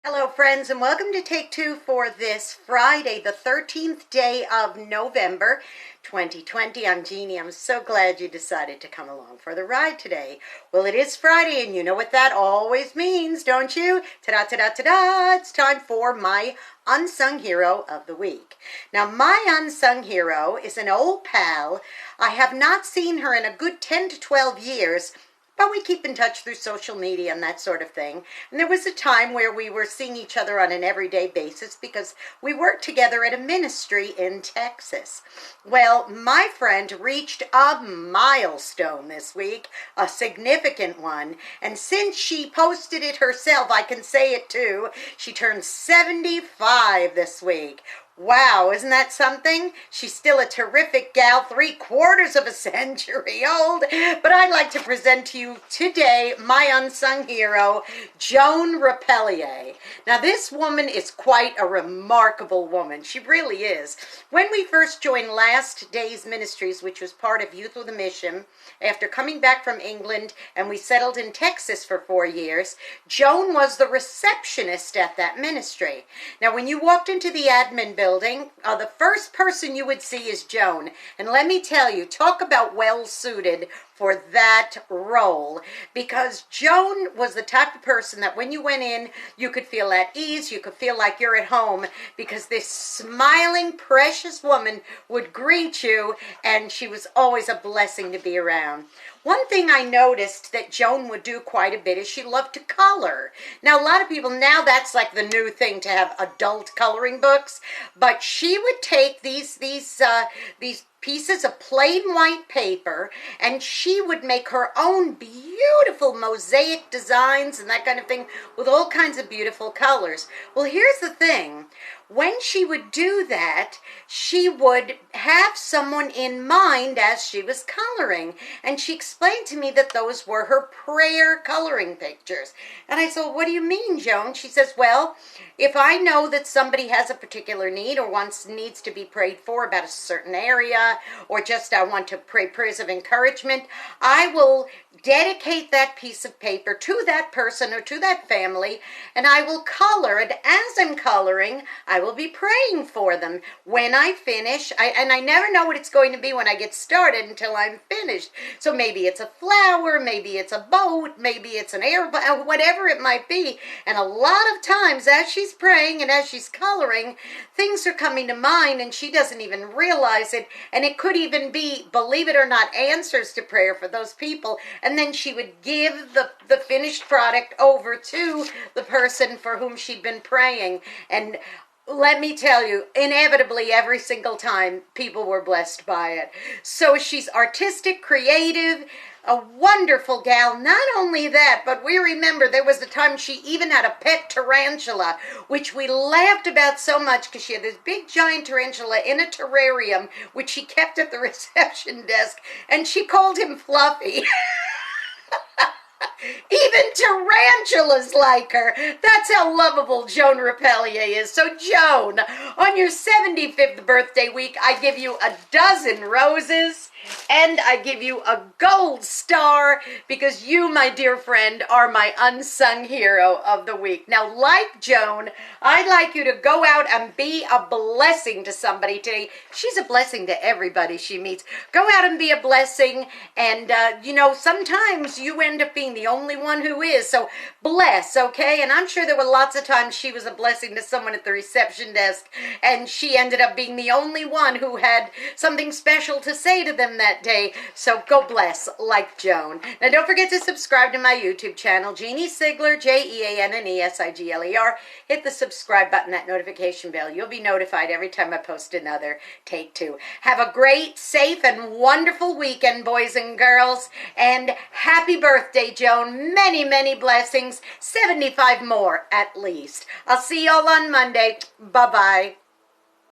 Hello friends, and welcome to Take Two for this Friday, the 13th day of November 2020. I'm Jeannie. I'm so glad you decided to come along for the ride today. Well, it is Friday, and you know what that always means, don't you? Ta-da, ta-da, ta-da! It's time for my Unsung Hero of the Week. Now, my unsung hero is an old pal. I have not seen her in a good 10 to 12 years, but we keep in touch through social media and that sort of thing. And there was a time where we were seeing each other on an everyday basis because we worked together at a ministry in Texas. Well, my friend reached a milestone this week, a significant one. And since she posted it herself, I can say it too. She turned 75 this week. Wow, isn't that something? She's still a terrific gal, 3/4 of a century old. But I'd like to present to you today my unsung hero, Joan Rappleya. Now, this woman is quite a remarkable woman. She really is. When we first joined Last Days Ministries, which was part of Youth with a Mission, after coming back from England, and we settled in Texas for 4 years, Joan was the receptionist at that ministry. Now, when you walked into the admin building, the first person you would see is Joan. And let me tell you, talk about well-suited for that role, because Joan was the type of person that when you went in, you could feel at ease, you could feel like you're at home, because this smiling, precious woman would greet you, and she was always a blessing to be around. One thing I noticed that Joan would do quite a bit is she loved to color. Now, a lot of people, now that's like the new thing to have adult coloring books, but she would take these pieces of plain white paper, and she would make her own beautiful mosaic designs and that kind of thing with all kinds of beautiful colors. Well, here's the thing. When she would do that, she would have someone in mind as she was coloring. And she explained to me that those were her prayer coloring pictures. And I said, well, what do you mean, Joan? She says, well, if I know that somebody has a particular need or needs to be prayed for about a certain area, or just I want to pray prayers of encouragement, I will dedicate that piece of paper to that person or to that family, and I will color. And as I'm coloring, I will be praying for them. When I finish, I never know what it's going to be when I get started until I'm finished. So maybe it's a flower, maybe it's a boat, maybe it's an airplane, whatever it might be. And a lot of times as she's praying and as she's coloring, things are coming to mind and she doesn't even realize it. And it could even be, believe it or not, answers to prayer for those people. And then she would give the finished product over to the person for whom she'd been praying. And let me tell you, inevitably, every single time, people were blessed by it. So she's artistic, creative, a wonderful gal. Not only that, but we remember there was a time she even had a pet tarantula, which we laughed about so much because she had this big giant tarantula in a terrarium, which she kept at the reception desk, and she called him Fluffy. Even tarantulas like her. That's how lovable Joan Rappleya is. So Joan, on your 75th birthday week, I give you a dozen roses and I give you a gold star because you, my dear friend, are my unsung hero of the week. Now, like Joan, I'd like you to go out and be a blessing to somebody today. She's a blessing to everybody she meets. Go out and be a blessing, and sometimes you end up being the only one who is, so bless, okay? And I'm sure there were lots of times she was a blessing to someone at the reception desk, and she ended up being the only one who had something special to say to them that day. So go bless like Joan. Now don't forget to subscribe to my YouTube channel, Jeannie Sigler, Jeannesigler. Hit the subscribe button, that notification bell. You'll be notified every time I post another Take Two. Have a great, safe, and wonderful weekend, boys and girls. And happy birthday, Joan. Many, many blessings. 75 more at least. I'll see y'all on Monday. Bye-bye.